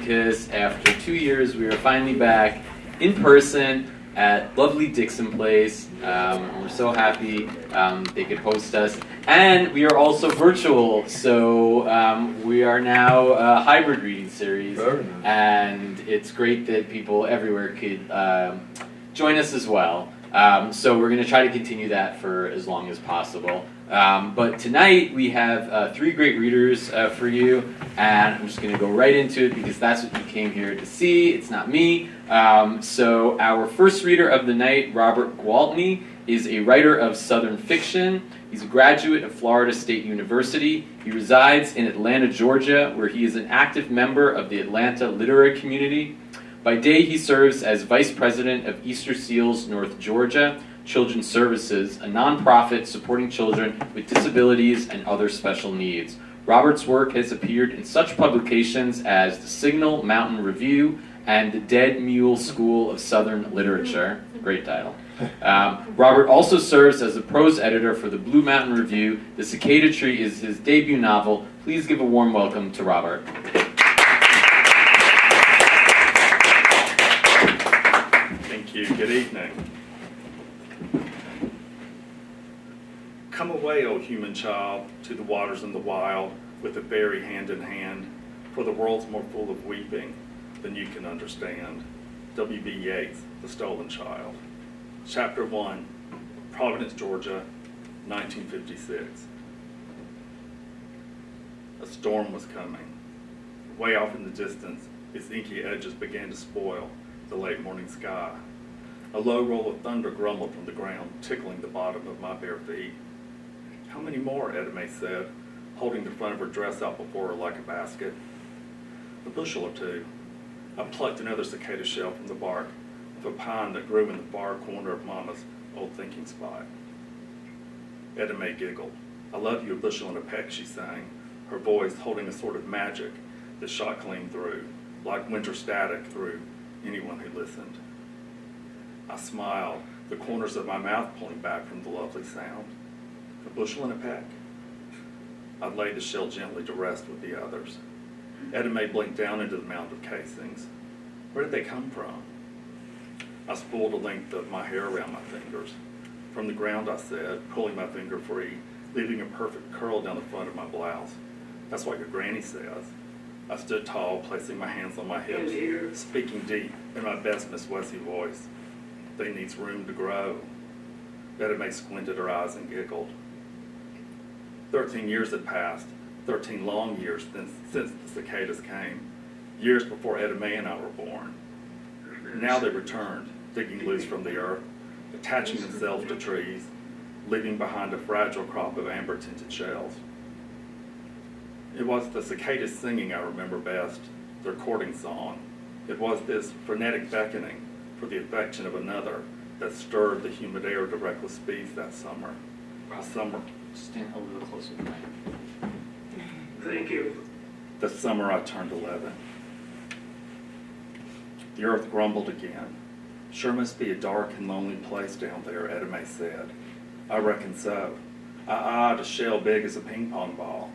because after 2 years we are finally back in person at lovely Dixon Place. We're so happy they could host us. And we are also virtual, so we are now a hybrid reading series. And it's great that people everywhere could join us as well. So we're going to try to continue that for as long as possible. But tonight we have 3 great readers for you, and I'm just going to go right into it because that's what you came here to see. It's not me. So our first reader of the night, Robert Gwaltney, is a writer of Southern fiction. He's a graduate of Florida State University. He resides in Atlanta, Georgia, where he is an active member of the Atlanta literary community. By day, he serves as vice president of Easter Seals North Georgia Children's Services, a nonprofit supporting children with disabilities and other special needs. Robert's work has appeared in such publications as the Signal Mountain Review and the Dead Mule School of Southern Literature. Great title. Robert also serves as the prose editor for the Blue Mountain Review. The Cicada Tree is his debut novel. Please give a warm welcome to Robert. Thank you. Good evening. Come away, O human child, to the waters and the wild, with the fairy hand in hand, for the world's more full of weeping than you can understand. W.B. Yeats, The Stolen Child. Chapter 1, Providence, Georgia, 1956. A storm was coming. Way off in the distance, its inky edges began to spoil the late morning sky. A low roll of thunder grumbled from the ground, tickling the bottom of my bare feet. How many more? Edme said, holding the front of her dress out before her like a basket. A bushel or 2. I plucked another cicada shell from the bark of a pine that grew in the far corner of Mama's old thinking spot. Edme giggled. I love you a bushel and a peck, she sang, her voice holding a sort of magic that shot clean through, like winter static through anyone who listened. I smiled, the corners of my mouth pulling back from the lovely sound. A bushel and a peck? I laid the shell gently to rest with the others. Edme blinked down into the mound of casings. Where did they come from? I spooled the length of my hair around my fingers. From the ground, I said, pulling my finger free, leaving a perfect curl down the front of my blouse. That's what your granny says. I stood tall, placing my hands on my hips, speaking deep in my best Miss Wessie voice. They needs room to grow. Edme squinted her eyes and giggled. 13 years had passed, 13 long years since the cicadas came, years before Edme and I were born. Now they returned, digging loose from the earth, attaching themselves to trees, leaving behind a fragile crop of amber-tinted shells. It was the cicadas singing I remember best, their courting song. It was this frenetic beckoning for the affection of another that stirred the humid air to reckless speeds that summer. Stand a little closer to me. Thank you. The summer I turned 11. The earth grumbled again. Sure must be a dark and lonely place down there, Edme said. I reckon so. I eyed a shell big as a ping-pong ball.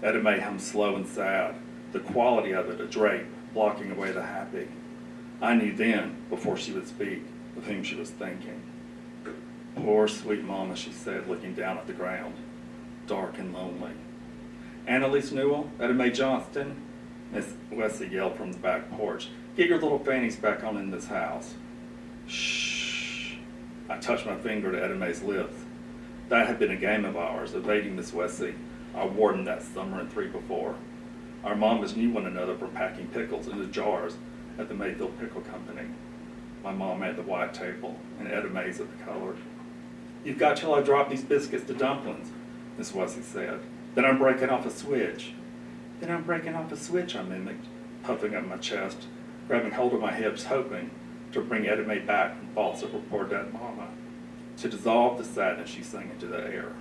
Edme hummed slow and sad, the quality of it a drape blocking away the happy. I knew then, before she would speak, of whom she was thinking. Poor sweet Mama, she said, looking down at the ground, dark and lonely. Annalise Newell, Edme Johnston, Miss Wessie yelled from the back porch. Get your little fannies back on in this house. Shh. I touched my finger to Edme's lips. That had been a game of ours, evading Miss Wessie, our warden that summer and 3 before. Our mamas knew one another from packing pickles into jars at the Mayfield Pickle Company. My mom at the white table, and Edme's at the colored. You've got till I drop these biscuits to dumplings, Miss Wessie said. Then I'm breaking off a switch. Then I'm breaking off a switch, I mimicked, puffing up my chest, grabbing hold of my hips, hoping to bring Edme back from thoughts of her poor dead mama, to dissolve the sadness she sang into the air.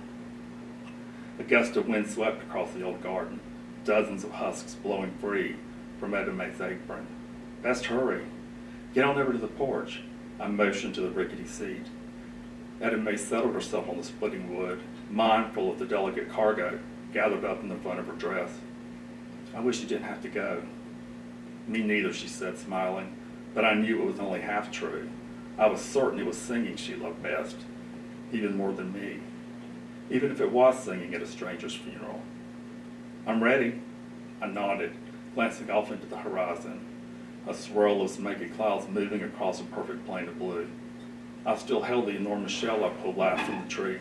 A gust of wind swept across the old garden, dozens of husks blowing free from Edme's apron. Best hurry. Get on over to the porch. I motioned to the rickety seat. Edme settled herself on the splitting wood, mindful of the delicate cargo gathered up in the front of her dress. I wish you didn't have to go. Me neither, she said, smiling, but I knew it was only half true. I was certain it was singing she loved best, even more than me, even if it was singing at a stranger's funeral. I'm ready, I nodded, glancing off into the horizon, a swirl of smoky clouds moving across a perfect plain of blue. I still held the enormous shell I pulled last from the tree.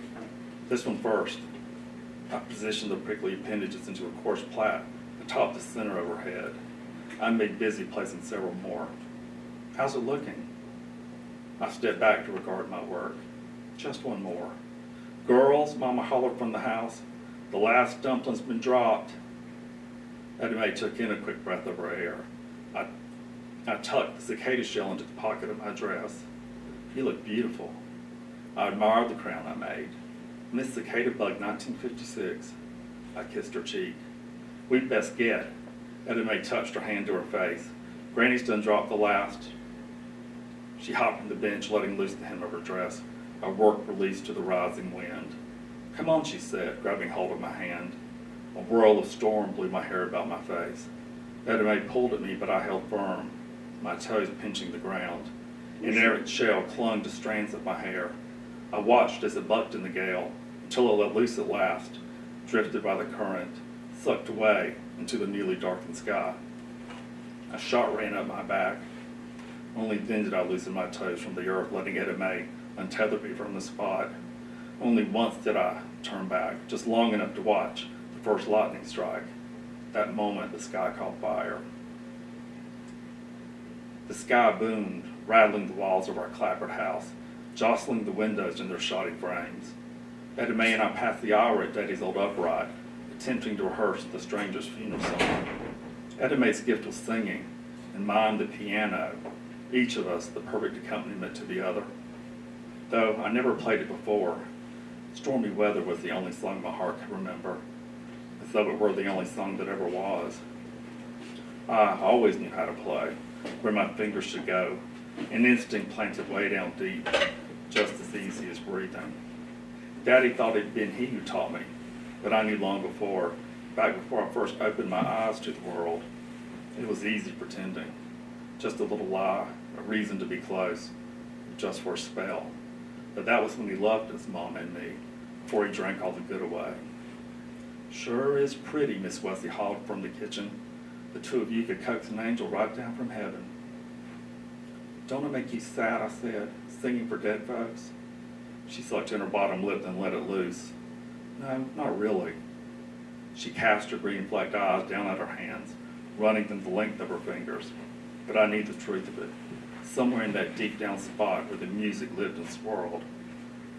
This one first. I positioned the prickly appendages into a coarse plait atop the center of her head. I made busy placing several more. How's it looking? I stepped back to regard my work. Just one more. Girls, Mama hollered from the house. The last dumpling's been dropped. Eddie Mae took in a quick breath of her air. I tucked the cicada shell into the pocket of my dress. You look beautiful. I admired the crown I made. Miss Cicada Bug 1956. I kissed her cheek. We'd best get. Eddie Mae touched her hand to her face. Granny's done dropped the last. She hopped from the bench, letting loose the hem of her dress. Our work released to the rising wind. Come on, she said, grabbing hold of my hand. A whirl of storm blew my hair about my face. Eddie Mae pulled at me, but I held firm, my toes pinching the ground. An errant shell clung to strands of my hair. I watched as it bucked in the gale, until it let loose at last, drifted by the current, sucked away into the newly darkened sky. A shot ran up my back. Only then did I loosen my toes from the earth, letting Eddie Mae untether me from the spot. Only once did I turn back, just long enough to watch the first lightning strike. That moment, the sky caught fire. The sky boomed, rattling the walls of our clapboard house, jostling the windows in their shoddy frames. Eddie Mae and I passed the hour at Daddy's old upright, attempting to rehearse the stranger's funeral song. Eddie Mae's gift was singing, and mine the piano, each of us the perfect accompaniment to the other. Though I never played it before, Stormy Weather was the only song my heart could remember, as though it were the only song that ever was. I always knew how to play, where my fingers should go, an instinct planted way down deep, just as easy as breathing. Daddy thought it'd been he who taught me, but I knew long before, back before I first opened my eyes to the world. It was easy pretending, just a little lie, a reason to be close, just for a spell. But that was when he loved his mom and me, before he drank all the good away. Sure is pretty, Miss Wesley hollered from the kitchen. The two of you could coax an angel right down from heaven. Don't it make you sad, I said, singing for dead folks? She sucked in her bottom lip and let it loose. No, not really. She cast her green-flecked eyes down at her hands, running them the length of her fingers. But I knew the truth of it. Somewhere in that deep down spot where the music lived and swirled,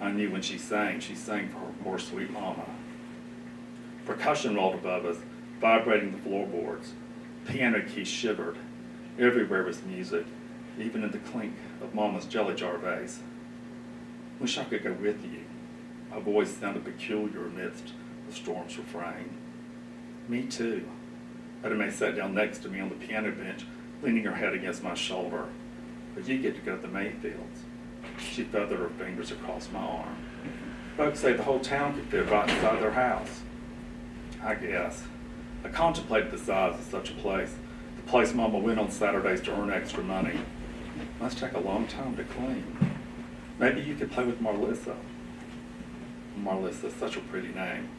I knew when she sang for her poor sweet mama. Percussion rolled above us, vibrating the floorboards. Piano keys shivered. Everywhere was music, even in the clink of Mama's jelly jar vase. Wish I could go with you. My voice sounded peculiar amidst the storm's refrain. Me too. Eddie Mae sat down next to me on the piano bench, leaning her head against my shoulder. But you get to go to the Mayfields. She feathered her fingers across my arm. Folks say the whole town could fit right inside their house. I guess. I contemplated the size of such a place. The place Mama went on Saturdays to earn extra money. Must take a long time to clean. Maybe you could play with Marlissa. Marlissa, such a pretty name.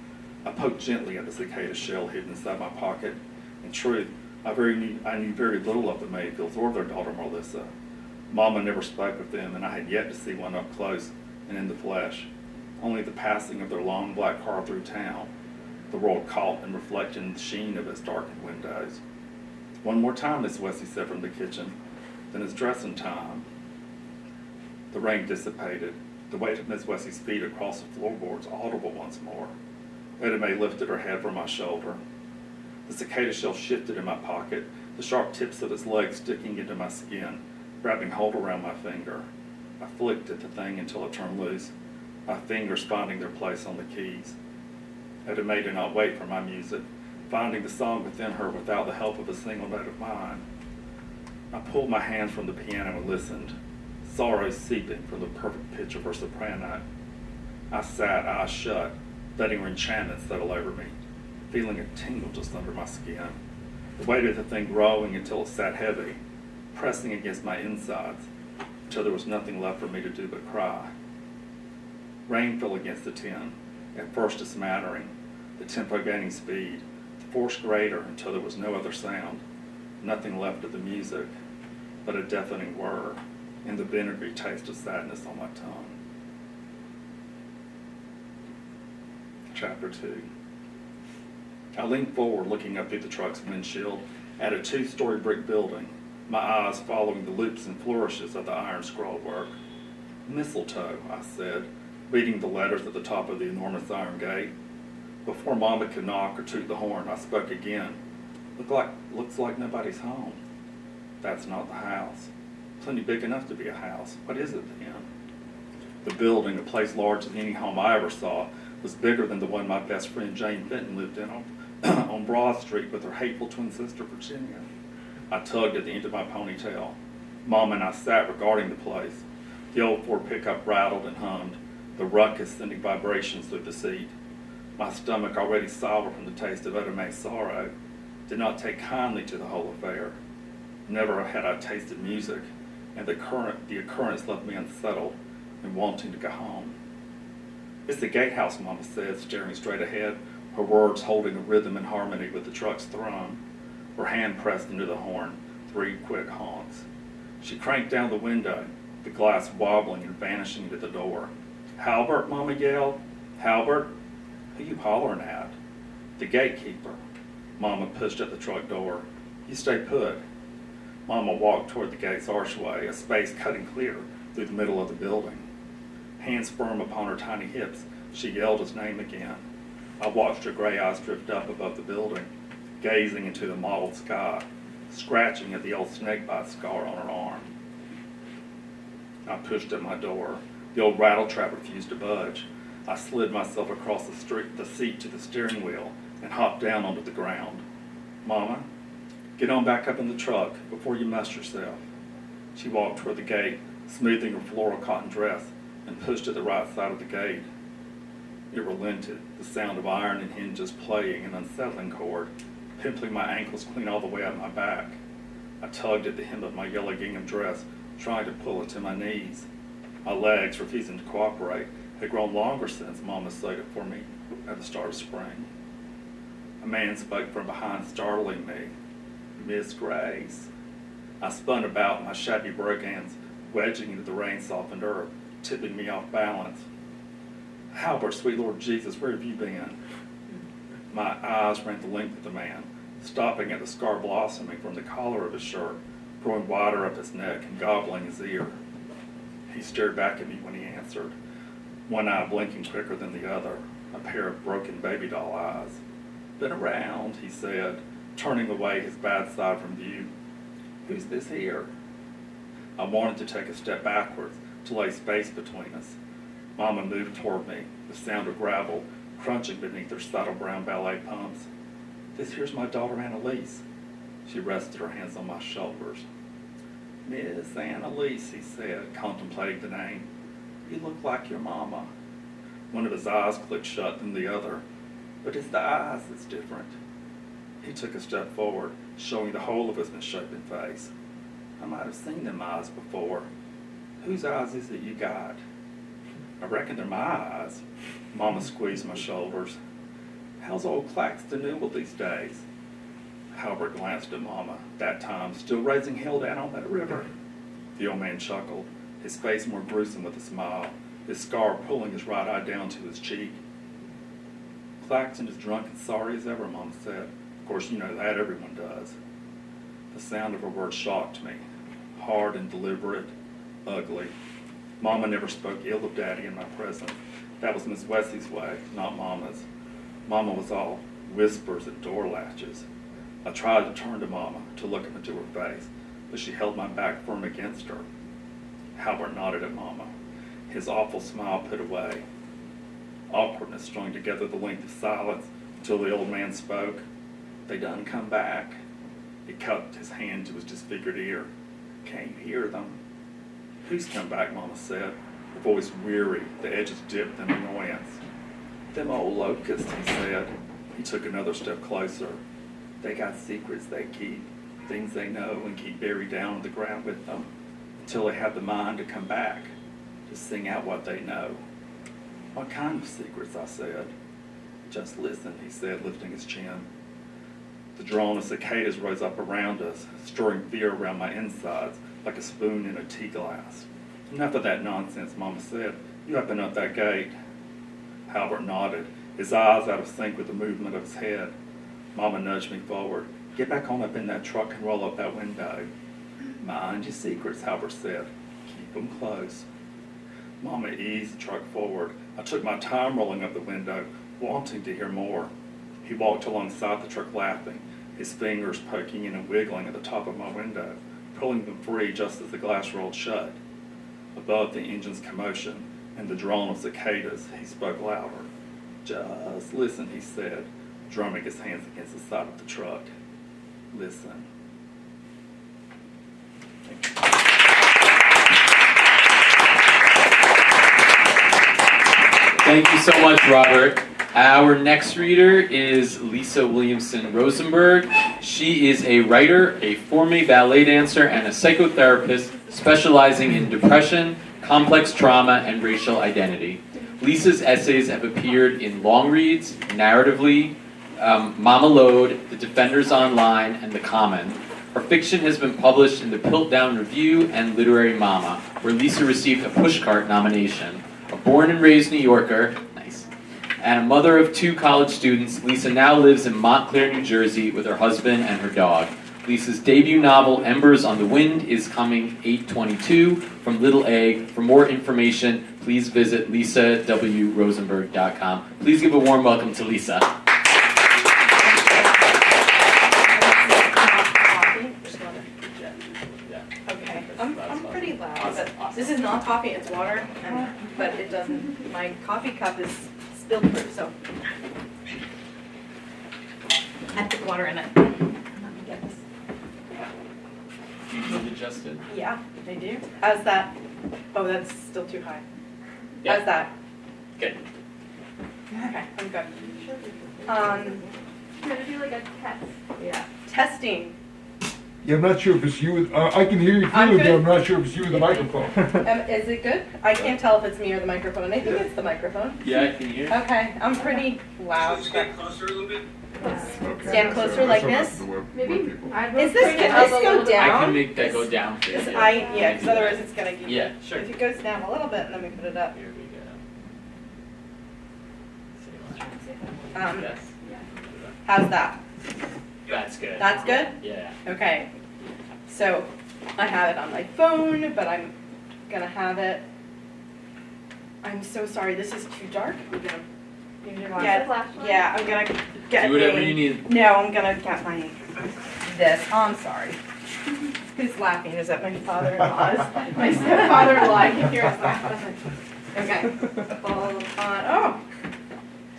I poked gently at the cicada shell hidden inside my pocket. In truth, I knew very little of the Mayfields or their daughter Marlissa. Mama never spoke of them, and I had yet to see one up close and in the flesh. Only the passing of their long black car through town, the world caught and reflected in the sheen of its darkened windows. One more time, Miss Wesley said from the kitchen. Then it's dressing time. The rain dissipated, the weight of Miss Wesley's feet across the floorboards audible once more. Eddie Mae lifted her head from my shoulder. The cicada shell shifted in my pocket, the sharp tips of its legs sticking into my skin, grabbing hold around my finger. I flicked at the thing until it turned loose, my fingers finding their place on the keys. Eddie Mae did not wait for my music, finding the song within her without the help of a single note of mine. I pulled my hands from the piano and listened, sorrow seeping from the perfect pitch of her soprano. I sat, eyes shut, letting her enchantment settle over me, feeling a tingle just under my skin. the weight of the thing growing until it sat heavy, pressing against my insides, until there was nothing left for me to do but cry. Rain fell against the tin, at first a smattering, the tempo gaining speed, the force greater until there was no other sound, nothing left of the music, but a deafening whir, and the vinegary taste of sadness on my tongue. Chapter 2. I leaned forward, looking up through the truck's windshield at a 2-story brick building, my eyes following the loops and flourishes of the iron scrollwork. Mistletoe, I said, beating the letters at the top of the enormous iron gate. Before Mama could knock or toot the horn, I spoke again. Looks like nobody's home. That's not the house. Plenty big enough to be a house. What is it then? The building, a place larger than any home I ever saw, was bigger than the one my best friend Jane Fenton lived in on Broad Street with her hateful twin sister Virginia. I tugged at the end of my ponytail. Mom and I sat regarding the place. The old Ford pickup rattled and hummed, the ruckus sending vibrations through the seat. My stomach, already sour from the taste of Odomé sorrow, did not take kindly to the whole affair. Never had I tasted music, and the occurrence left me unsettled and wanting to go home. It's the gatehouse, Mama said, staring straight ahead, her words holding a rhythm and harmony with the truck's thrum, her hand pressed into the horn, 3 quick honks. She cranked down the window, the glass wobbling and vanishing into the door. "Halbert," Mama yelled. "Halbert? Who you hollering at?" "The gatekeeper." Mama pushed at the truck door. "You stay put." Mama walked toward the gate's archway, a space cutting clear through the middle of the building. Hands firm upon her tiny hips, she yelled his name again. I watched her gray eyes drift up above the building, gazing into the mottled sky, scratching at the old snakebite scar on her arm. I pushed at my door. The old rattletrap refused to budge. I slid myself across the seat to the steering wheel and hopped down onto the ground. "Mama, get on back up in the truck before you muss yourself." She walked toward the gate, smoothing her floral cotton dress, and pushed at the right side of the gate. It relented, the sound of iron and hinges playing an unsettling chord, pimpling my ankles clean all the way up my back. I tugged at the hem of my yellow gingham dress, trying to pull it to my knees. My legs, refusing to cooperate, had grown longer since Mama sewed it for me at the start of spring. A man spoke from behind, startling me. "Miss Grace." I spun about, my shabby brogans wedging into the rain-softened earth, tipping me off balance. "Halbert, sweet Lord Jesus, where have you been?" My eyes ran the length of the man, stopping at the scar blossoming from the collar of his shirt, growing wider up his neck and gobbling his ear. He stared back at me when he answered, one eye blinking quicker than the other, a pair of broken baby doll eyes. "Been around," he said, turning away his bad side from view. "Who's this here?" I wanted to take a step backwards, to lay space between us. Mama moved toward me, the sound of gravel crunching beneath her subtle brown ballet pumps. "This here's my daughter Annalise." She rested her hands on my shoulders. "Miss Annalise," he said, contemplating the name. "You look like your mama." One of his eyes clicked shut, then the other. "But it's the eyes that's different." He took a step forward, showing the whole of his misshapen face. "I might have seen them eyes before. Whose eyes is it you got?" "I reckon they're my eyes." Mama squeezed my shoulders. "How's old Claxton Newell these days?" Halbert glanced at Mama, that time still raising hell down on that river. The old man chuckled, his face more gruesome with a smile, his scar pulling his right eye down to his cheek. "Claxton is drunk and sorry as ever," Mama said. "Of course, you know that, everyone does." The sound of her words shocked me, hard and deliberate, ugly. Mama never spoke ill of Daddy in my presence. That was Miss Wessie's way, not Mama's. Mama was all whispers and door latches. I tried to turn to Mama, to look up into her face, but she held my back firm against her. Halbert nodded at Mama, his awful smile put away. Awkwardness strung together the length of silence until the old man spoke. "They done come back." He cupped his hand to his disfigured ear. "Can't you hear them?" "Who's come back?" Mama said, her voice weary, the edges dipped in annoyance. "Them old locusts," he said. He took another step closer. They got secrets they keep, things they know and keep buried down on the ground with them until they have the mind to come back, to sing out what they know. What kind of secrets, I said. Just listen, he said, lifting his chin. The drone of cicadas rose up around us, stirring fear around my insides like a spoon in a tea glass. Enough of that nonsense, Mama said. You open up that gate. Halbert nodded, his eyes out of sync with the movement of his head. Mama nudged me forward. Get back on up in that truck and roll up that window. Mind your secrets, Halbert said. Keep them close. Mama eased the truck forward. I took my time rolling up the window, wanting to hear more. He walked alongside the truck laughing, his fingers poking in and wiggling at the top of my window, pulling them free just as the glass rolled shut. Above the engine's commotion and the drone of cicadas, he spoke louder. Just listen, he said, drumming his hands against the side of the truck. Listen. Thank you so much, Robert. Our next reader is Lisa Williamson Rosenberg. She is a writer, a former ballet dancer, and a psychotherapist specializing in depression, complex trauma, and racial identity. Lisa's essays have appeared in Long Reads, Narratively, Mama Load, The Defenders Online, and The Common. Her fiction has been published in the Piltdown Review and Literary Mama, where Lisa received a Pushcart nomination. A born and raised New Yorker, nice, and a mother of 2 college students, Lisa now lives in Montclair, New Jersey with her husband and her dog. Lisa's debut novel, Embers on the Wind, is coming 8/22 from Little Egg. For more information, please visit lisawrosenberg.com. Please give a warm welcome to Lisa. Okay, I'm pretty loud, but this is not coffee, it's water, but it doesn't, my coffee cup is spill-proof, so. I put water in it. Let me get this. You need adjusted? Yeah, I do. How's that? Oh, that's still too high. Yeah. How's that? Good. Okay, I'm good. I'm gonna do like a test. Yeah. Testing. Yeah, I'm not sure if it's you. I can hear you I'm clearly, but good. I'm not sure if it's you with the microphone. Is it good? I can't tell if it's me or the microphone. I think it's the microphone. Yeah, I can hear. Okay, I'm pretty loud. Stand closer a little bit. Stand closer like this? Maybe. Is this, can this go I down? can make that go down for you. Yeah, because otherwise it's gonna keep. Yeah, sure. If it goes down a little bit and then we put it up. Here we go. Yes. How's that? That's good. That's good? Yeah. Okay. So I have it on my phone, but I'm gonna have it. I'm so sorry, this is too dark. I'm gonna yeah, I'm gonna get Do whatever you need. No, I'm gonna get my this. Oh, I'm sorry. Who's laughing? Is that my father-in-law's? My stepfather-in-law. I can hear his laughing. Okay. Hold on. Oh,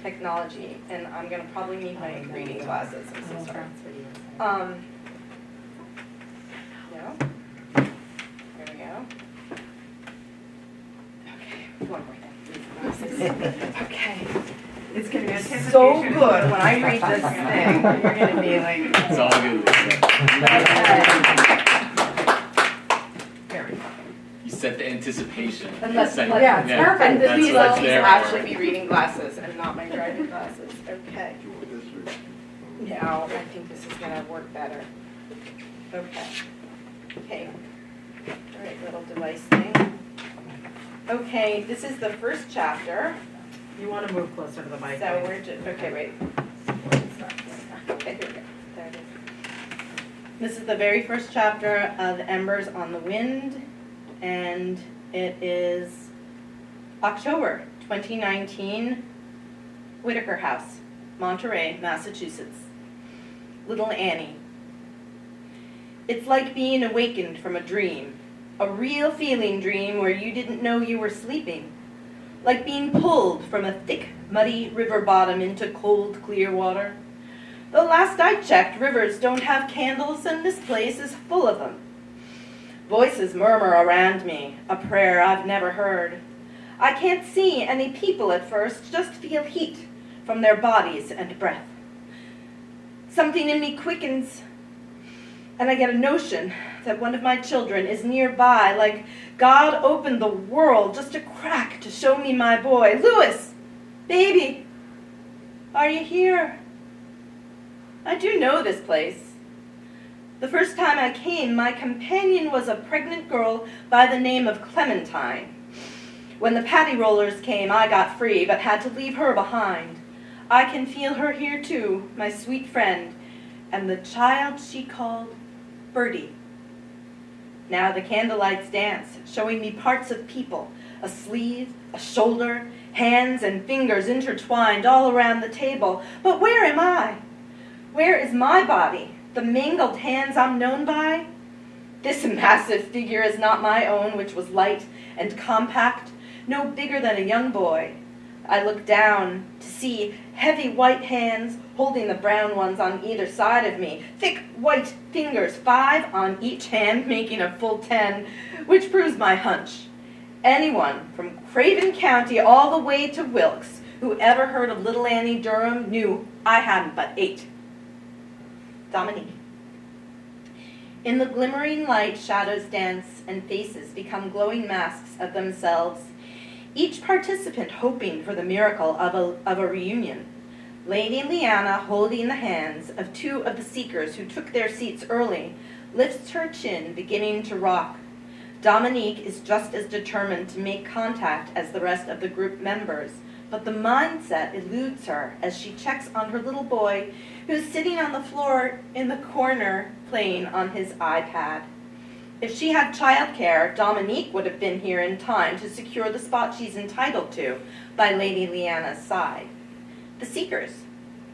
technology, and I'm gonna probably need my reading glasses. I'm so sorry. No. There we go. Okay. One more thing. Okay. It's gonna be so good when I read this thing. You're gonna be like. It's all good. Very You set the anticipation. Unless, Set- yeah, it's perfect. That's These what it's will there actually for. be reading glasses and not my driving glasses. Okay. Now, I think this is gonna work better. Okay. Okay. All right, little device thing. Okay, this is the first chapter. You want to move closer to the mic. So we're just, okay, wait. Okay, here we go. There it is. This is the very first chapter of Embers on the Wind, and it is October 2019, Whitaker House, Monterey, Massachusetts. Little Annie. It's like being awakened from a dream, a real feeling dream where you didn't know you were sleeping. Like being pulled from a thick, muddy river bottom into cold, clear water. The last I checked, rivers don't have candles, and this place is full of them. Voices murmur around me, a prayer I've never heard. I can't see any people at first, just feel heat from their bodies and breath. Something in me quickens, and I get a notion that one of my children is nearby, like God opened the world just a crack to show me my boy. Louis, baby, are you here? I do know this place. The first time I came, my companion was a pregnant girl by the name of Clementine. When the patty rollers came, I got free, but had to leave her behind. I can feel her here too, my sweet friend, and the child she called Birdie. Now the candlelights dance, showing me parts of people, a sleeve, a shoulder, hands and fingers intertwined all around the table. But where am I? Where is my body, the mangled hands I'm known by? This massive figure is not my own, which was light and compact, no bigger than a young boy. I look down to see heavy white hands holding the brown ones on either side of me, thick white fingers, 5 on each hand, making a full 10, which proves my hunch. Anyone from Craven County all the way to Wilkes who ever heard of little Annie Durham knew I hadn't but 8. Dominique. In the glimmering light, shadows dance and faces become glowing masks of themselves, each participant hoping for the miracle of a reunion. Lady Leanna, holding the hands of 2 of the seekers who took their seats early, lifts her chin, beginning to rock. Dominique is just as determined to make contact as the rest of the group members, but the mindset eludes her as she checks on her little boy, who's sitting on the floor in the corner playing on his iPad. If she had childcare, Dominique would have been here in time to secure the spot she's entitled to by Lady Leanna's side. The Seekers,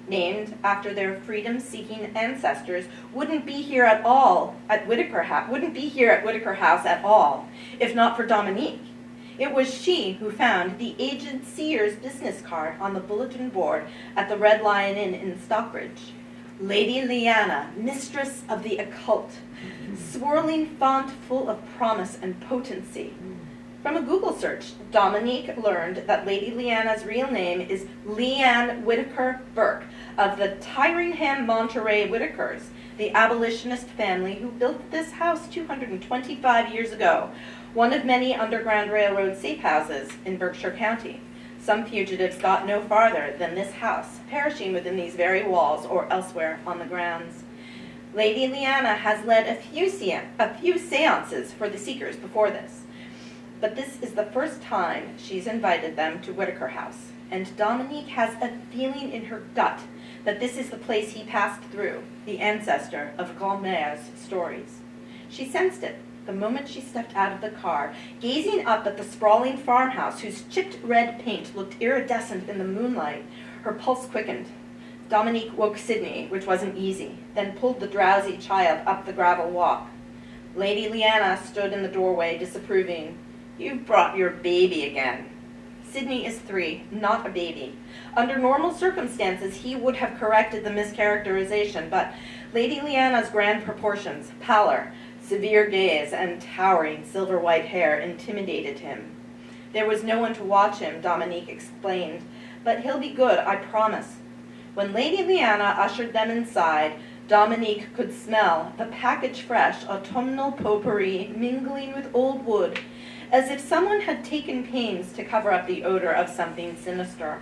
named after their freedom-seeking ancestors, wouldn't be here at Whitaker House at all, if not for Dominique. It was she who found the aged seer's business card on the bulletin board at the Red Lion Inn in Stockbridge. Lady Leanna, mistress of the occult, swirling font full of promise and potency. From a Google search, Dominique learned that Lady Leanna's real name is Leanne Whitaker Burke of the Tyringham Monterey Whitakers, the abolitionist family who built this house 225 years ago, one of many Underground Railroad safe houses in Berkshire County. Some fugitives got no farther than this house, perishing within these very walls or elsewhere on the grounds. Lady Leanna has led a few seances for the Seekers before this, but this is the first time she's invited them to Whitaker House, and Dominique has a feeling in her gut that this is the place he passed through, the ancestor of Gwaltney's stories. She sensed it the moment she stepped out of the car, gazing up at the sprawling farmhouse whose chipped red paint looked iridescent in the moonlight. Her pulse quickened. Dominique woke Sydney, which wasn't easy, then pulled the drowsy child up the gravel walk. Lady Leanna stood in the doorway, disapproving. "You've brought your baby again." Sydney is 3, not a baby. Under normal circumstances, he would have corrected the mischaracterization, but Lady Leanna's grand proportions, pallor, severe gaze, and towering silver-white hair intimidated him. There was no one to watch him, Dominique explained, but he'll be good, I promise. When Lady Leanna ushered them inside, Dominique could smell the package-fresh autumnal potpourri mingling with old wood, as if someone had taken pains to cover up the odor of something sinister.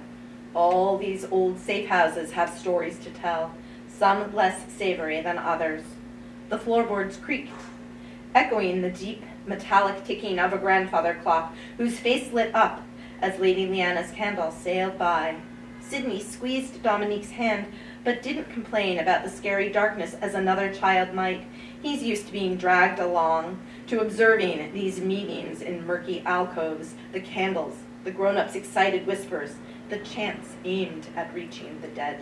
All these old safe houses have stories to tell, some less savory than others. The floorboards creaked, echoing the deep, metallic ticking of a grandfather clock, whose face lit up as Lady Leanna's candle sailed by. Sydney squeezed Dominique's hand, but didn't complain about the scary darkness as another child might. He's used to being dragged along, to observing these meetings in murky alcoves, the candles, the grown-ups' excited whispers, the chants aimed at reaching the dead.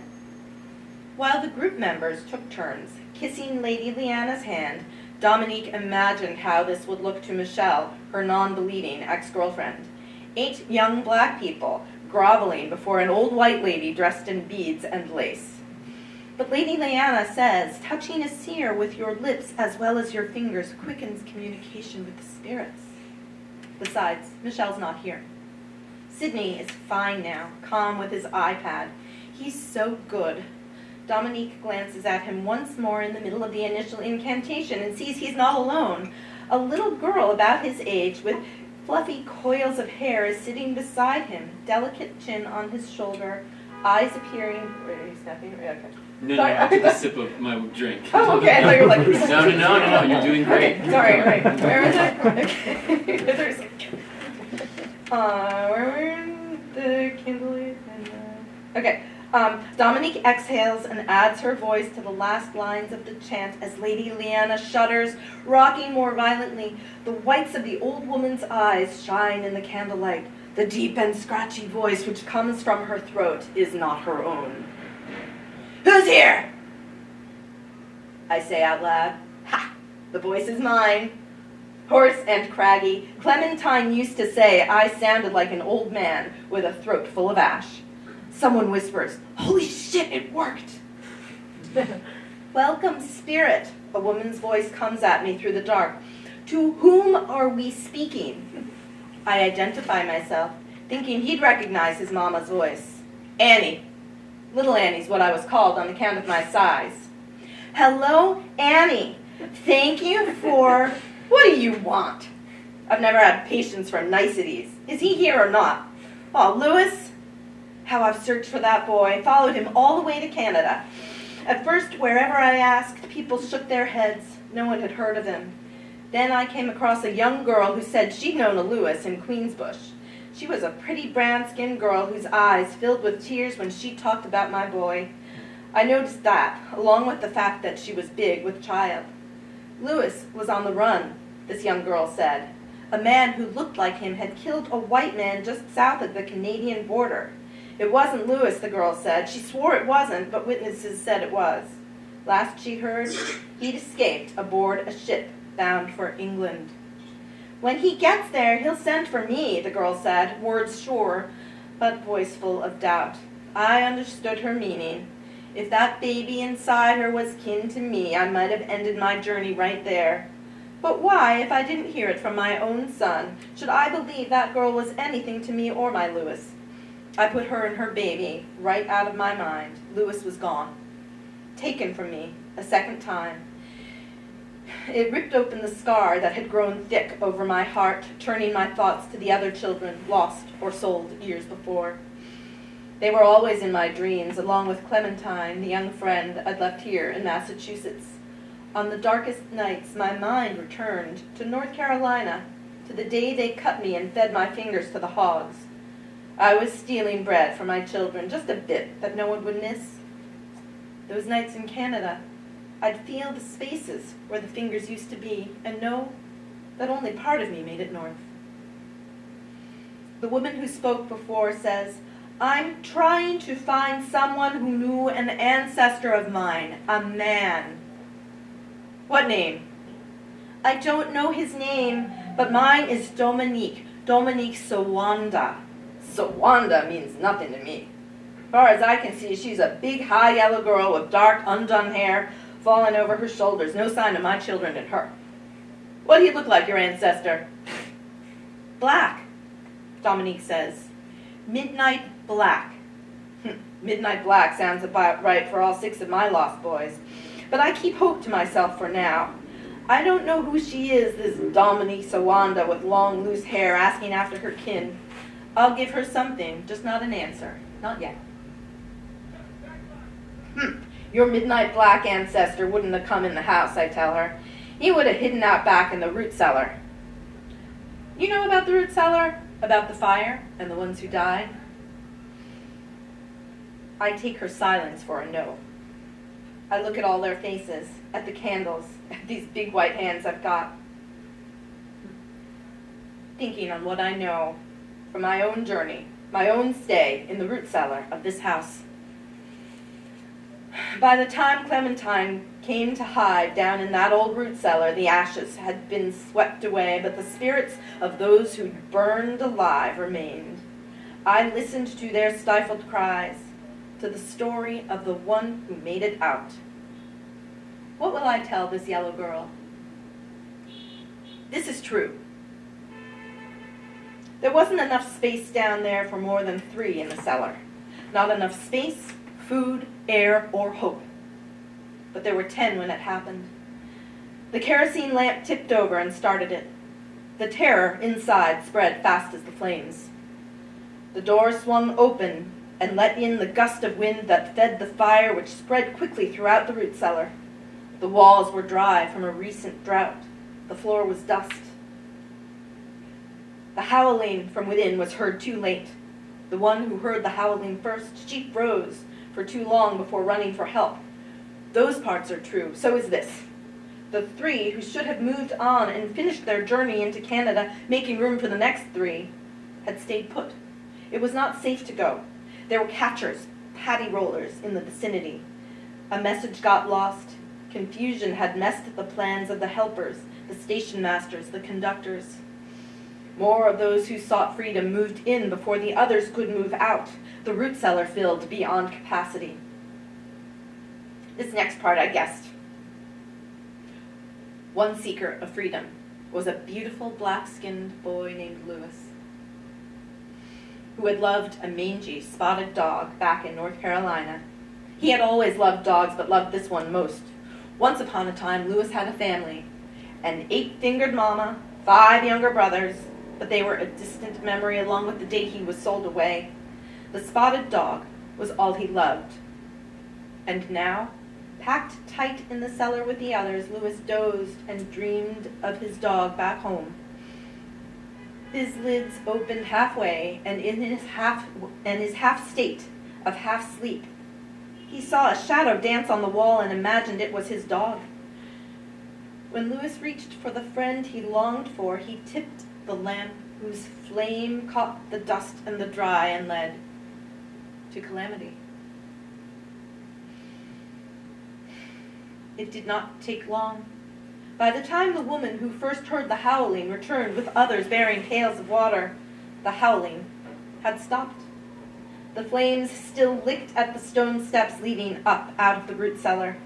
While the group members took turns kissing Lady Leanna's hand, Dominique imagined how this would look to Michelle, her non-believing ex-girlfriend. 8 young black people groveling before an old white lady dressed in beads and lace. But Lady Leanna says, touching a seer with your lips as well as your fingers quickens communication with the spirits. Besides, Michelle's not here. Sydney is fine now, calm with his iPad. He's so good. Dominique glances at him once more in the middle of the initial incantation and sees he's not alone. A little girl about his age with fluffy coils of hair is sitting beside him, delicate chin on his shoulder, eyes appearing... Wait, are you snapping? Okay. No, Sorry. I took a sip of my drink. Oh, okay, I thought you were like... No, you're doing great. Sorry, right. Where is it? Okay. There's... where were the candlelight and okay. Dominique exhales and adds her voice to the last lines of the chant as Lady Leanna shudders, rocking more violently. The whites of the old woman's eyes shine in the candlelight. The deep and scratchy voice which comes from her throat is not her own. Who's here? I say out loud. Ha! The voice is mine. Hoarse and craggy, Clementine used to say I sounded like an old man with a throat full of ash. Someone whispers, "Holy shit, it worked!" Welcome, spirit, a woman's voice comes at me through the dark. To whom are we speaking? I identify myself, thinking he'd recognize his mama's voice. Annie. Little Annie's what I was called on account of my size. Hello, Annie. Thank you for... What do you want? I've never had patience for niceties. Is he here or not? Oh, Louis? How I've searched for that boy, followed him all the way to Canada. At first, wherever I asked, people shook their heads. No one had heard of him. Then I came across a young girl who said she'd known a Louis in Queensbush. She was a pretty brown-skinned girl whose eyes filled with tears when she talked about my boy. I noticed that, along with the fact that she was big with child. Louis was on the run, this young girl said. A man who looked like him had killed a white man just south of the Canadian border. It wasn't Louis, the girl said. She swore it wasn't, but witnesses said it was. Last she heard, he'd escaped aboard a ship bound for England. When he gets there, he'll send for me, the girl said, words sure, but voice full of doubt. I understood her meaning. If that baby inside her was kin to me, I might have ended my journey right there. But why, if I didn't hear it from my own son, should I believe that girl was anything to me or my Louis? I put her and her baby right out of my mind. Louis was gone. Taken from me a second time. It ripped open the scar that had grown thick over my heart, turning my thoughts to the other children lost or sold years before. They were always in my dreams, along with Clementine, the young friend I'd left here in Massachusetts. On the darkest nights, my mind returned to North Carolina, to the day they cut me and fed my fingers to the hogs. I was stealing bread for my children, just a bit that no one would miss. Those nights in Canada, I'd feel the spaces where the fingers used to be and know that only part of me made it north. The woman who spoke before says, I'm trying to find someone who knew an ancestor of mine, a man. What name? I don't know his name, but mine is Dominique Sawanda. Sawanda means nothing to me. As far as I can see, she's a big, high yellow girl with dark, undone hair falling over her shoulders. No sign of my children in her. What do you look like, your ancestor? Black, Dominique says. Midnight black. Midnight black sounds about right for all 6 of my lost boys. But I keep hope to myself for now. I don't know who she is, this Dominique Sawanda with long, loose hair asking after her kin. I'll give her something, just not an answer. Not yet. Your midnight black ancestor wouldn't have come in the house, I tell her. He would have hidden out back in the root cellar. You know about the root cellar? About the fire and the ones who died? I take her silence for a no. I look at all their faces, at the candles, at these big white hands I've got. Thinking on what I know from my own journey, my own stay in the root cellar of this house. By the time Clementine came to hide down in that old root cellar, the ashes had been swept away, but the spirits of those who burned alive remained. I listened to their stifled cries, to the story of the one who made it out. What will I tell this yellow girl? This is true. There wasn't enough space down there for more than 3 in the cellar. Not enough space, food, air, or hope. But there were 10 when it happened. The kerosene lamp tipped over and started it. The terror inside spread fast as the flames. The door swung open and let in the gust of wind that fed the fire, which spread quickly throughout the root cellar. The walls were dry from a recent drought. The floor was dust. The howling from within was heard too late. The one who heard the howling first, she froze for too long before running for help. Those parts are true. So is this. The 3 who should have moved on and finished their journey into Canada, making room for the next 3, had stayed put. It was not safe to go. There were catchers, paddy rollers in the vicinity. A message got lost. Confusion had messed the plans of the helpers, the station masters, the conductors. More of those who sought freedom moved in before the others could move out. The root cellar filled beyond capacity. This next part I guessed. One seeker of freedom was a beautiful black-skinned boy named Lewis, who had loved a mangy, spotted dog back in North Carolina. He had always loved dogs, but loved this one most. Once upon a time, Lewis had a family, an 8-fingered mama, 5 younger brothers, but they were a distant memory along with the day he was sold away. The spotted dog was all he loved. And now, packed tight in the cellar with the others, Lewis dozed and dreamed of his dog back home. His lids opened halfway, and in his half state of half sleep, he saw a shadow dance on the wall and imagined it was his dog. When Lewis reached for the friend he longed for, he tipped the lamp whose flame caught the dust and the dry and led to calamity. It did not take long. By the time the woman who first heard the howling returned with others bearing pails of water, the howling had stopped. The flames still licked at the stone steps leading up out of the root cellar.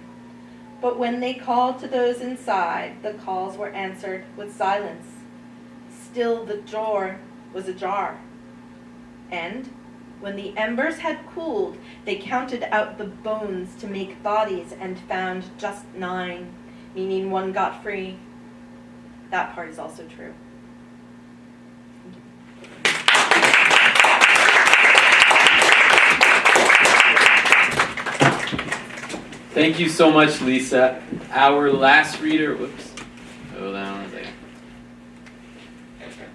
But when they called to those inside, the calls were answered with silence. Still the door was ajar. And when the embers had cooled, they counted out the bones to make bodies and found just 9, meaning 1 got free. That part is also true. Thank you so much, Lisa. Our last reader, whoops, hold on a second.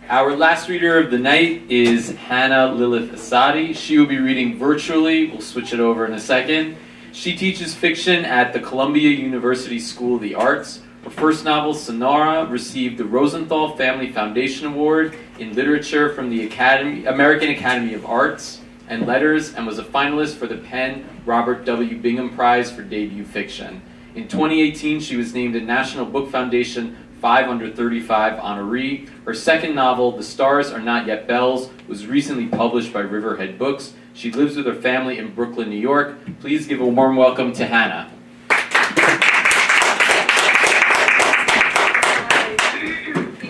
Our last reader of the night is Hannah Lillith Assadi. She will be reading virtually. We'll switch it over in a second. She teaches fiction at the Columbia University School of the Arts. Her first novel, SONORA, received the Rosenthal Family Foundation Award in Literature from the American Academy of Arts and Letters, and was a finalist for the Penn Robert W. Bingham Prize for debut fiction. In 2018, she was named a National Book Foundation 5 under 35 honoree. Her second novel, The Stars Are Not Yet Bells, was recently published by Riverhead Books. She lives with her family in Brooklyn, New York. Please give a warm welcome to Hannah. Can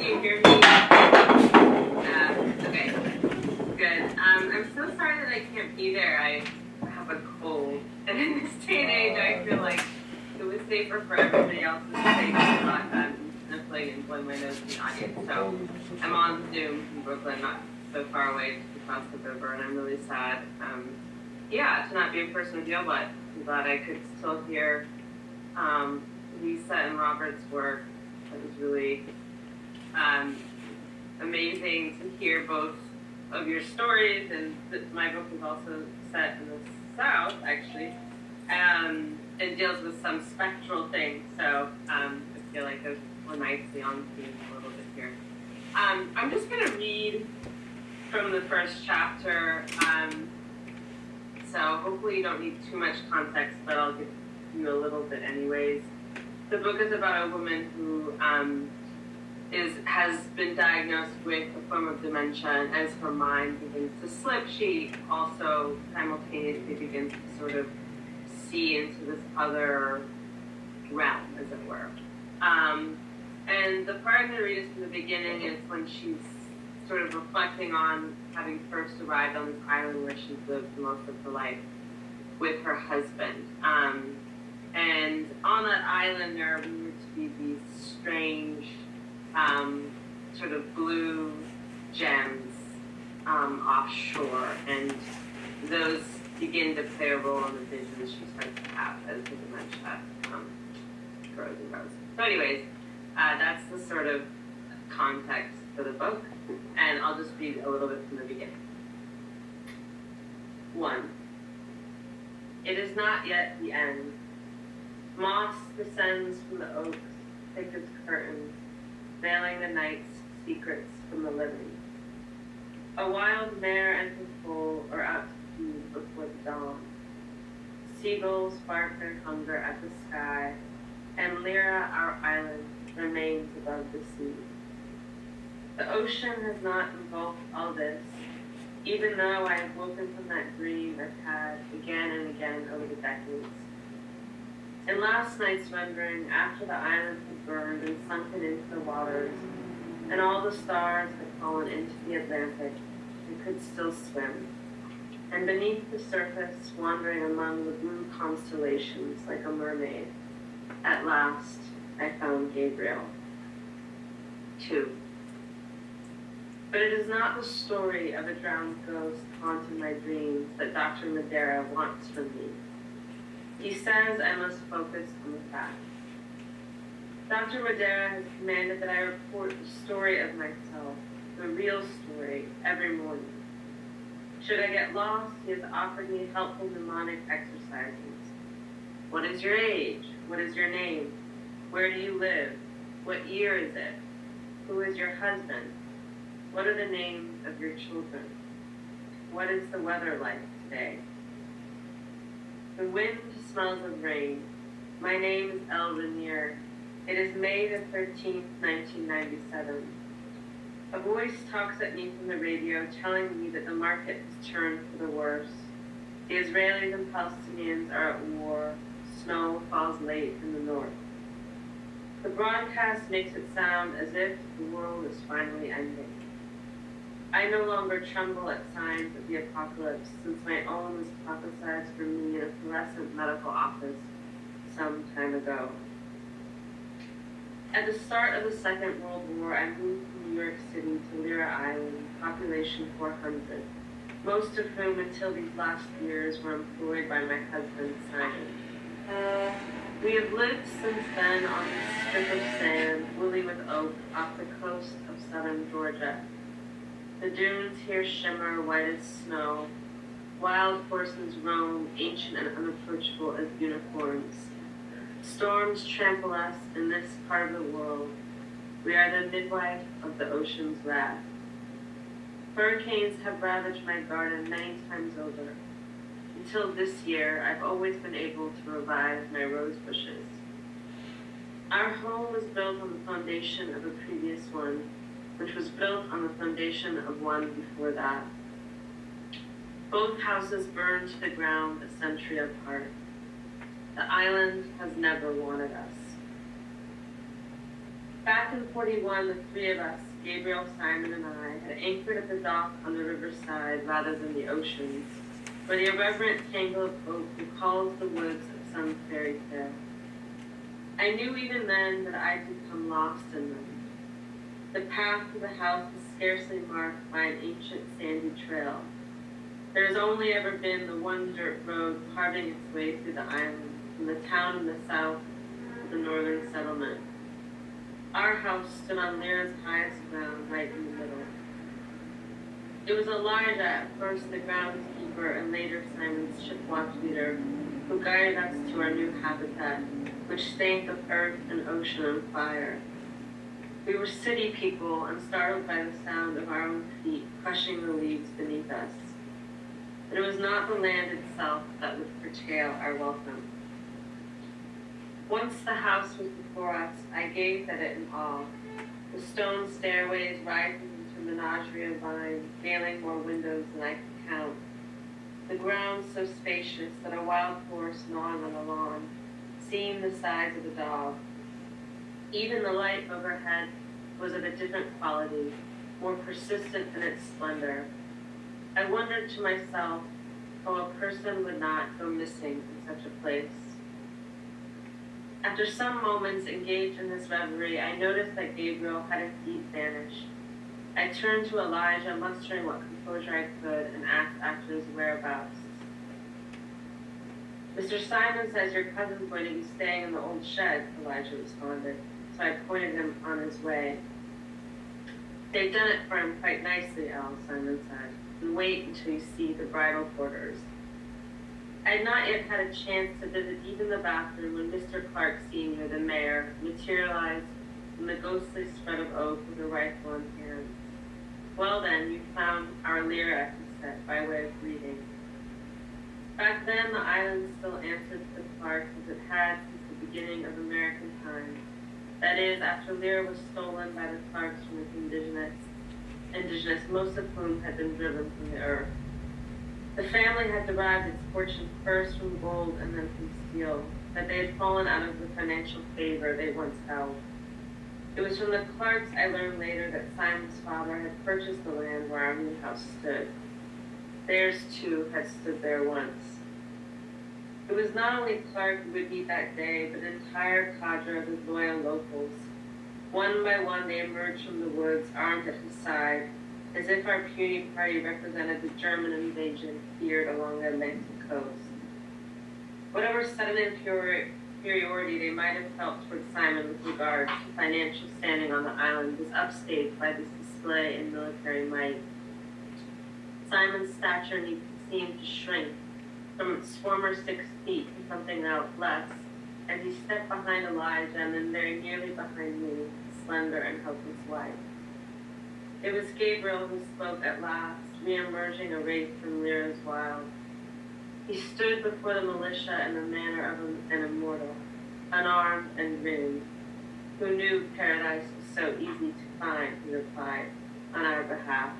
you hear me? Okay, good. I'm so sorry that I can't be there. I have a cold. And in this day and age, I feel like it was safer for everybody else's sake to not sniffling and blowing my nose in the audience. So I'm on Zoom from Brooklyn, not so far away, just across the river, and I'm really sad. To not be in person with you, but I'm glad I could still hear Lisa and Robert's work. It was really amazing to hear both of your stories, and my book is also set in the South, actually, and deals with some spectral things, so I feel like we're nicely on theme a little bit here. I'm just going to read from the first chapter, so hopefully you don't need too much context, but I'll give you a little bit anyways. The book is about a woman who has been diagnosed with a form of dementia, and as her mind begins to slip, she also simultaneously begins to sort of see into this other realm, as it were. And the part I'm going to read is from the beginning is when she's sort of reflecting on having first arrived on this island where she's lived most of her life. with her husband. And on that island, there are rumored to be these strange, sort of blue gems offshore, and those begin to play a role in the visions she starts to have as the dementia grows and grows. So anyways, that's the sort of context for the book, and I'll just read a little bit from the beginning. 1. It is not yet the end. Moss descends from the oaks, thick as curtains, veiling the night's secrets from the living. A wild mare and her foal are out to feed before the dawn. Seagulls bark their hunger at the sky, and Lyra, our island, remains above the sea. The ocean has not engulfed all this, even though I have woken from that dream I've had again and again over the decades. In last night's rendering, after the island had burned and sunken into the waters, and all the stars had fallen into the Atlantic, I could still swim. And beneath the surface, wandering among the blue constellations like a mermaid, at last I found Gabriel. 2. But it is not the story of a drowned ghost haunting my dreams that Dr. Madera wants from me. He says I must focus on the facts. Dr. Madera has commanded that I report the story of myself, the real story, every morning. Should I get lost, he has offered me helpful mnemonic exercises. What is your age? What is your name? Where do you live? What year is it? Who is your husband? What are the names of your children? What is the weather like today? The wind smells of rain. My name is El Renier. It is May the 13th, 1997. A voice talks at me from the radio telling me that the market has turned for the worse. The Israelis and Palestinians are at war. Snow falls late in the north. The broadcast makes it sound as if the world is finally ending. I no longer tremble at signs of the apocalypse, since my own was prophesied for me in a fluorescent medical office some time ago. At the start of the Second World War, I moved from New York City to Lyra Island, population 400, most of whom until these last years were employed by my husband, Simon. We have lived since then on this strip of sand, woolly with oak, off the coast of southern Georgia. The dunes here shimmer white as snow. Wild horses roam, ancient and unapproachable as unicorns. Storms trample us in this part of the world. We are the midwife of the ocean's wrath. Hurricanes have ravaged my garden many times over. Until this year, I've always been able to revive my rose bushes. Our home was built on the foundation of a previous one, which was built on the foundation of one before that. Both houses burned to the ground a century apart. The island has never wanted us. Back in 41, the three of us, Gabriel, Simon, and I, had anchored at the dock on the riverside rather than the ocean, where the irreverent tangle of oak recalls the woods of some fairy tale. I knew even then that I'd become lost in them. The path to the house is scarcely marked by an ancient sandy trail. There has only ever been the one dirt road carving its way through the island, from the town in the south to the northern settlement. Our house stood on Lyra's highest ground, right in the middle. It was Elijah, at first the groundskeeper, and later Simon's ship watch leader, who guided us to our new habitat, which stank of earth and ocean on fire. We were city people and startled by the sound of our own feet crushing the leaves beneath us. But it was not the land itself that would curtail our welcome. Once the house was before us, I gazed at it in awe. The stone stairways rising into a menagerie of vines, veiling more windows than I could count. The ground so spacious that a wild horse gnawing on the lawn seemed the size of a dog. Even the light overhead was of a different quality, more persistent in its splendor. I wondered to myself, Oh, a person would not go missing in such a place. After some moments engaged in this reverie, I noticed that Gabriel had indeed vanished. I turned to Elijah, mustering what composure I could, and asked after his whereabouts. Mr. Simon says your cousin's going to be staying in the old shed, Elijah responded, so I pointed him on his way. They've done it for him quite nicely, Al, Simon said, and wait until you see the bridal quarters. I had not yet had a chance to visit even the bathroom when Mr. Clark Sr., the mayor, materialized in the ghostly spread of oak with a rifle in hand. Well then, you found our lyra, he said, by way of greeting. Back then, the island still answered to the Clark as it had since the beginning of American time. That is, after lyra was stolen by the Clarks from the indigenous, most of whom had been driven from the earth. The family had derived its fortune first from gold and then from steel, but they had fallen out of the financial favor they once held. It was from the Clarks I learned later that Simon's father had purchased the land where our new house stood. Theirs, too, had stood there once. It was not only Clark who would meet that day, but an entire cadre of his loyal locals. One by one they emerged from the woods, armed at his side, as if our puny party represented the German invasion feared along the Atlantic coast. Whatever sudden inferiority they might have felt toward Simon with regard to financial standing on the island was upstaged by this display in military might. Simon's stature seemed to shrink from its former 6 feet to something less as he stepped behind Elijah and then very nearly behind me, slender and helpless wife. It was Gabriel who spoke at last, re-emerging arrayed from Lyra's wild. He stood before the militia in the manner of an immortal, unarmed and grinning. Who knew paradise was so easy to find, he replied, on our behalf.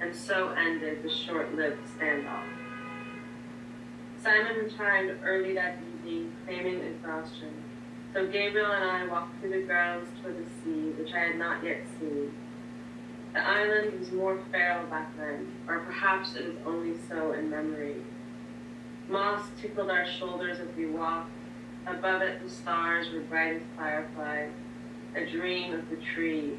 And so ended the short-lived standoff. Simon retired early that evening, claiming exhaustion, so Gabriel and I walked through the grounds toward the sea, which I had not yet seen. The island was more feral back then, or perhaps it was only so in memory. Moss tickled our shoulders as we walked. Above it, the stars were bright as fireflies, a dream of the trees.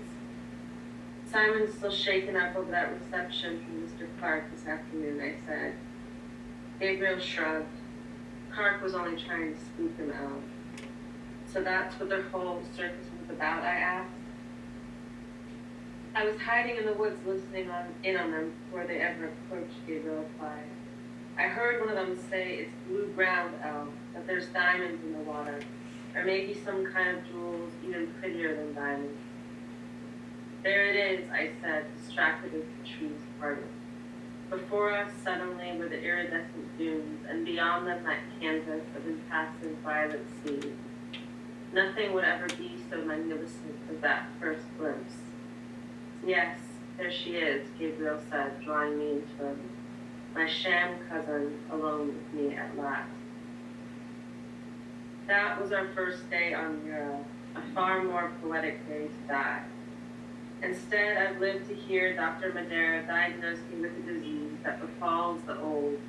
Simon's still shaken up over that reception from Mr. Clark this afternoon, I said. Gabriel shrugged. Clark was only trying to spook him out. So that's what their whole circus was about, I asked. I was hiding in the woods listening in on them before they ever approached, Gabriel replied. I heard one of them say it's blue ground, El, that there's diamonds in the water, or maybe some kind of jewels even prettier than diamonds. There it is, I said, distracted as the trees parted. Before us, suddenly, were the iridescent dunes, and beyond them that canvas of impassive violet sea. Nothing would ever be so magnificent as that first glimpse. Yes, there she is, Gabriel said, drawing me into him. My sham cousin, alone with me at last. That was our first day on Lyra, a far more poetic day to die. Instead, I've lived to hear Dr. Madera diagnose me with a disease that befalls the old,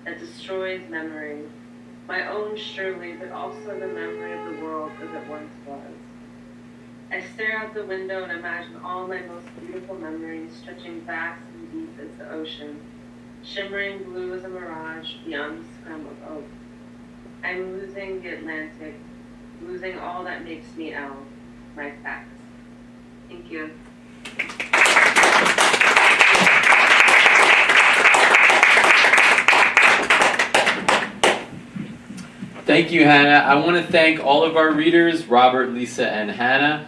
that destroys memory, my own surely, but also the memory of the world as it once was. I stare out the window and imagine all my most beautiful memories stretching vast and deep as the ocean, shimmering blue as a mirage beyond the scrum of oak. I'm losing the Atlantic, losing all that makes me El, my facts. Thank you. Thank you, Hannah. I want to thank all of our readers, Robert, Lisa, and Hannah.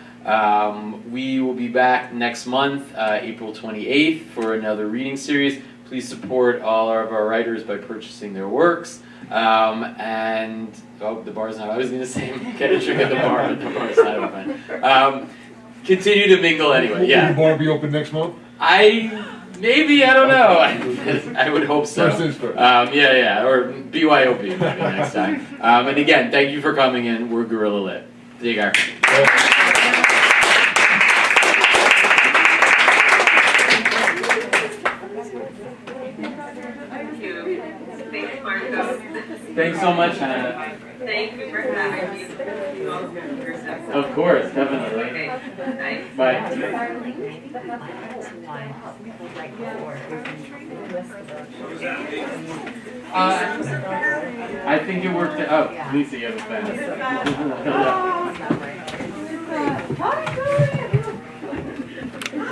We will be back next month, April 28th, for another reading series. Please support all of our writers by purchasing their works. The bar's not. I was going to say get a drink at the bar, but the bar's not open. Continue to mingle anyway. Yeah. Will the bar be open next month? Maybe, I don't know. I would hope so. First things first. Yeah, or BYOB maybe next time. And again, thank you for coming in. We're Guerrilla Lit. Take care. Thank you. Thanks so much, Hannah. Thank you for having me. Of course, definitely. Okay, nice. Bye. I think it worked out. Lisa, you have a fan.